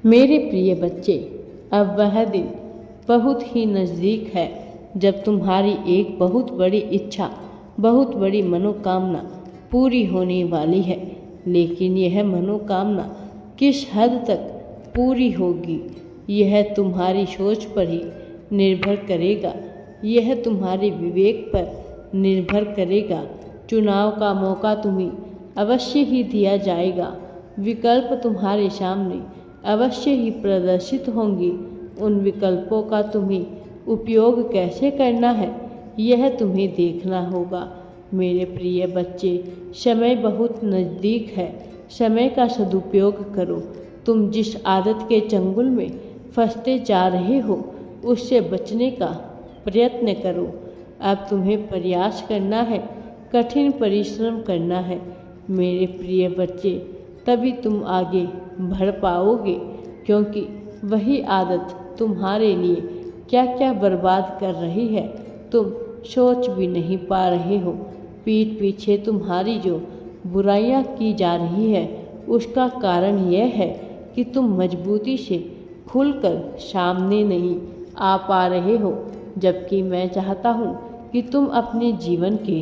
मेरे प्रिय बच्चे, अब वह दिन बहुत ही नज़दीक है जब तुम्हारी एक बहुत बड़ी इच्छा, बहुत बड़ी मनोकामना पूरी होने वाली है। लेकिन यह मनोकामना किस हद तक पूरी होगी, यह तुम्हारी सोच पर ही निर्भर करेगा। यह तुम्हारे विवेक पर निर्भर करेगा। चुनाव का मौका तुम्हें अवश्य ही दिया जाएगा। विकल्प तुम्हारे सामने अवश्य ही प्रदर्शित होंगे। उन विकल्पों का तुम्हें उपयोग कैसे करना है, यह तुम्हें देखना होगा। मेरे प्रिय बच्चे, समय बहुत नज़दीक है। समय का सदुपयोग करो। तुम जिस आदत के चंगुल में फंसते जा रहे हो, उससे बचने का प्रयत्न करो। अब तुम्हें प्रयास करना है, कठिन परिश्रम करना है मेरे प्रिय बच्चे, तभी तुम आगे बढ़ पाओगे। क्योंकि वही आदत तुम्हारे लिए क्या क्या बर्बाद कर रही है, तुम सोच भी नहीं पा रहे हो। पीठ पीछे तुम्हारी जो बुराइयां की जा रही है, उसका कारण यह है कि तुम मजबूती से खुलकर सामने नहीं आ पा रहे हो। जबकि मैं चाहता हूँ कि तुम अपने जीवन के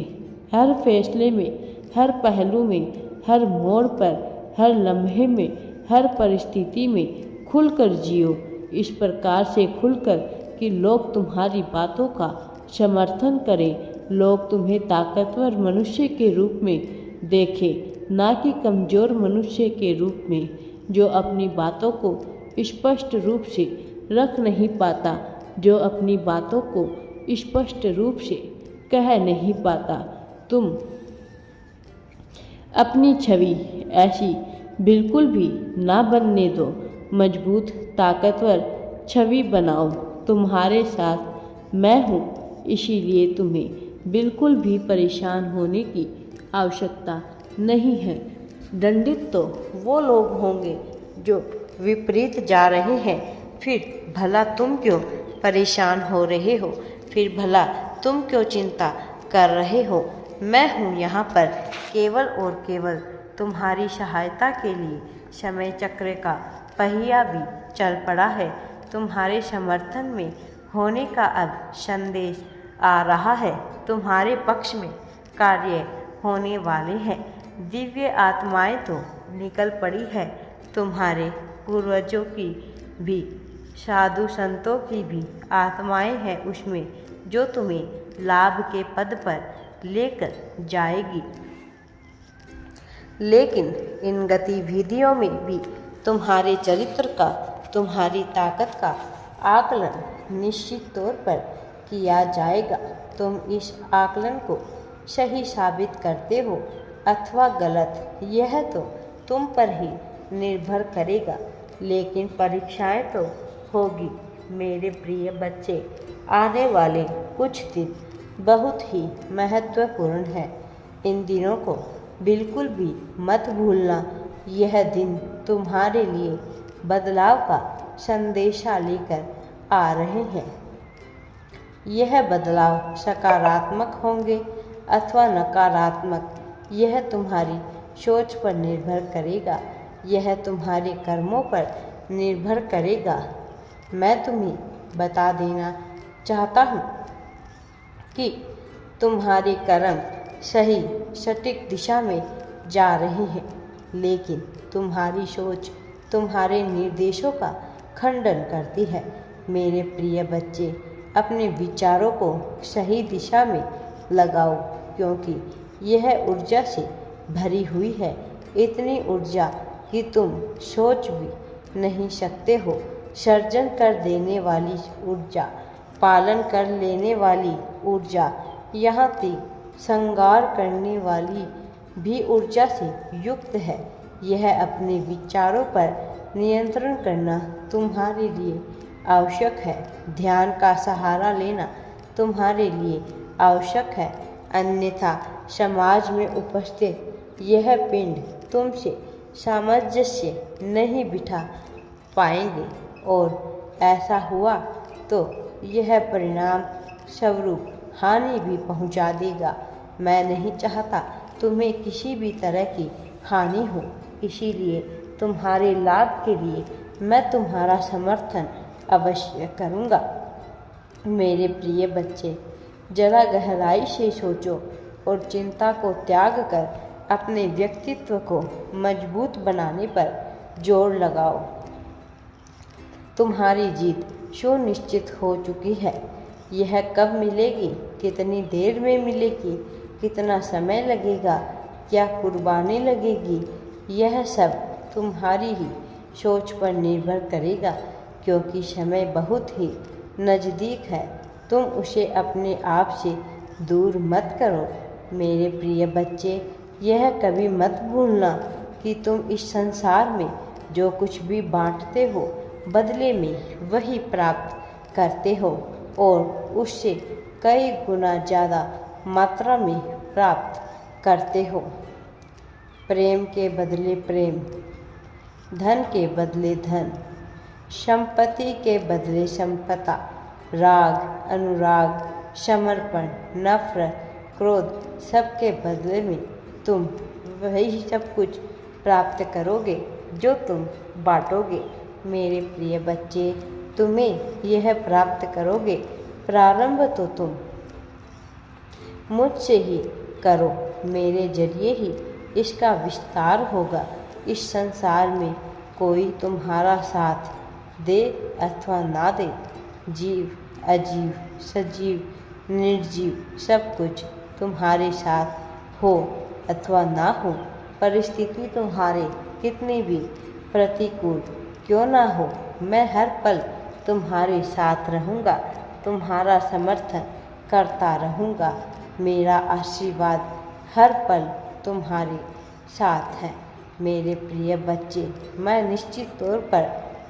हर फैसले में, हर पहलू में, हर मोड़ पर, हर लम्हे में, हर परिस्थिति में खुलकर जियो। इस प्रकार से खुलकर कि लोग तुम्हारी बातों का समर्थन करें, लोग तुम्हें ताकतवर मनुष्य के रूप में देखें, ना कि कमज़ोर मनुष्य के रूप में जो अपनी बातों को स्पष्ट रूप से रख नहीं पाता, जो अपनी बातों को स्पष्ट रूप से कह नहीं पाता। तुम अपनी छवि ऐसी बिल्कुल भी ना बनने दो। मजबूत, ताकतवर छवि बनाओ। तुम्हारे साथ मैं हूँ, इसीलिए तुम्हें बिल्कुल भी परेशान होने की आवश्यकता नहीं है। दंडित तो वो लोग होंगे जो विपरीत जा रहे हैं। फिर भला तुम क्यों परेशान हो रहे हो? फिर भला तुम क्यों चिंता कर रहे हो? मैं हूँ यहाँ पर केवल और केवल तुम्हारी सहायता के लिए। समय चक्र का पहिया भी चल पड़ा है। तुम्हारे समर्थन में होने का अब संदेश आ रहा है। तुम्हारे पक्ष में कार्य होने वाले हैं। दिव्य आत्माएं तो निकल पड़ी है। तुम्हारे पूर्वजों की भी, साधु संतों की भी आत्माएं हैं उसमें, जो तुम्हें लाभ के पद पर लेकर जाएगी। लेकिन इन गतिविधियों में भी तुम्हारे चरित्र का, तुम्हारी ताकत का आकलन निश्चित तौर पर किया जाएगा। तुम इस आकलन को सही साबित करते हो अथवा गलत, यह तो तुम पर ही निर्भर करेगा। लेकिन परीक्षाएं तो होगी मेरे प्रिय बच्चे। आने वाले कुछ दिन बहुत ही महत्वपूर्ण है। इन दिनों को बिल्कुल भी मत भूलना। यह दिन तुम्हारे लिए बदलाव का संदेशा लेकर आ रहे हैं। यह बदलाव सकारात्मक होंगे अथवा नकारात्मक, यह तुम्हारी सोच पर निर्भर करेगा। यह तुम्हारे कर्मों पर निर्भर करेगा। मैं तुम्हें बता देना चाहता हूँ कि तुम्हारे कर्म सही सटीक दिशा में जा रहे हैं, लेकिन तुम्हारी सोच तुम्हारे निर्देशों का खंडन करती है। मेरे प्रिय बच्चे, अपने विचारों को सही दिशा में लगाओ, क्योंकि यह ऊर्जा से भरी हुई है। इतनी ऊर्जा कि तुम सोच भी नहीं सकते हो। सर्जन कर देने वाली ऊर्जा, पालन कर लेने वाली ऊर्जा, यहाँ तक श्रृंगार करने वाली भी ऊर्जा से युक्त है। यह अपने विचारों पर नियंत्रण करना तुम्हारे लिए आवश्यक है। ध्यान का सहारा लेना तुम्हारे लिए आवश्यक है। अन्यथा समाज में उपस्थित यह पिंड तुमसे सामंजस्य नहीं बिठा पाएंगे, और ऐसा हुआ तो यह परिणाम स्वरूप हानि भी पहुंचा देगा। मैं नहीं चाहता तुम्हें किसी भी तरह की हानि हो, इसीलिए तुम्हारे लाभ के लिए मैं तुम्हारा समर्थन अवश्य करूँगा। मेरे प्रिय बच्चे, जरा गहराई से सोचो और चिंता को त्याग कर अपने व्यक्तित्व को मजबूत बनाने पर जोर लगाओ। तुम्हारी जीत सुनिश्चित हो चुकी है। यह कब मिलेगी, कितनी देर में मिलेगी, कितना समय लगेगा, क्या कुर्बानी लगेगी, यह सब तुम्हारी ही सोच पर निर्भर करेगा, क्योंकि समय बहुत ही नज़दीक है। तुम उसे अपने आप से दूर मत करो। मेरे प्रिय बच्चे, यह कभी मत भूलना कि तुम इस संसार में जो कुछ भी बांटते हो, बदले में वही प्राप्त करते हो और उससे कई गुना ज़्यादा मात्रा में प्राप्त करते हो। प्रेम के बदले प्रेम, धन के बदले धन, संपत्ति के बदले संपदा, राग, अनुराग, समर्पण, नफरत, क्रोध, सबके बदले में तुम वही सब कुछ प्राप्त करोगे जो तुम बांटोगे। मेरे प्रिय बच्चे, तुम्हें यह प्राप्त करोगे। प्रारंभ तो तुम मुझसे ही करो, मेरे जरिए ही इसका विस्तार होगा। इस संसार में कोई तुम्हारा साथ दे अथवा ना दे, जीव, अजीव, सजीव, निर्जीव, सब कुछ तुम्हारे साथ हो अथवा ना हो, परिस्थिति तुम्हारे कितनी भी प्रतिकूल क्यों ना हो, मैं हर पल तुम्हारे साथ रहूँगा, तुम्हारा समर्थन करता रहूँगा। मेरा आशीर्वाद हर पल तुम्हारे साथ है। मेरे प्रिय बच्चे, मैं निश्चित तौर पर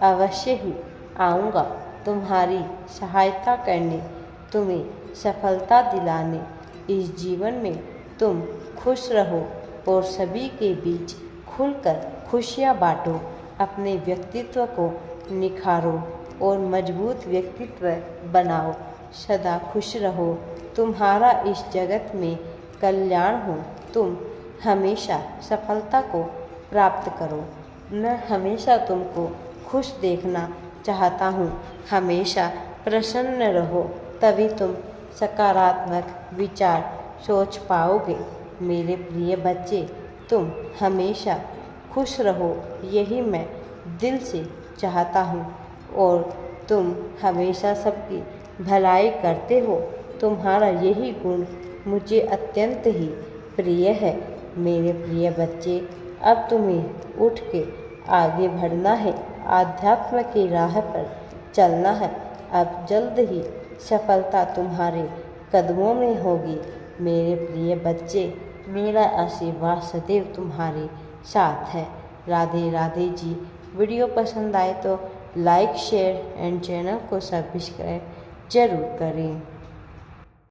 अवश्य ही आऊँगा तुम्हारी सहायता करने, तुम्हें सफलता दिलाने। इस जीवन में तुम खुश रहो और सभी के बीच खुलकर खुशियाँ बांटो। अपने व्यक्तित्व को निखारो और मजबूत व्यक्तित्व बनाओ। सदा खुश रहो। तुम्हारा इस जगत में कल्याण हो। तुम हमेशा सफलता को प्राप्त करो। मैं हमेशा तुमको खुश देखना चाहता हूँ। हमेशा प्रसन्न रहो, तभी तुम सकारात्मक विचार सोच पाओगे। मेरे प्रिय बच्चे, तुम हमेशा खुश रहो, यही मैं दिल से चाहता हूँ और तुम हमेशा सबकी भलाई करते हो। तुम्हारा यही गुण मुझे अत्यंत ही प्रिय है। मेरे प्रिय बच्चे, अब तुम्हें उठ के आगे बढ़ना है, आध्यात्म की राह पर चलना है। अब जल्द ही सफलता तुम्हारे कदमों में होगी। मेरे प्रिय बच्चे, मेरा आशीर्वाद सदैव तुम्हारे साथ है। राधे राधे जी। वीडियो पसंद आए तो लाइक, शेयर एंड चैनल को सब्सक्राइब जरूर करें।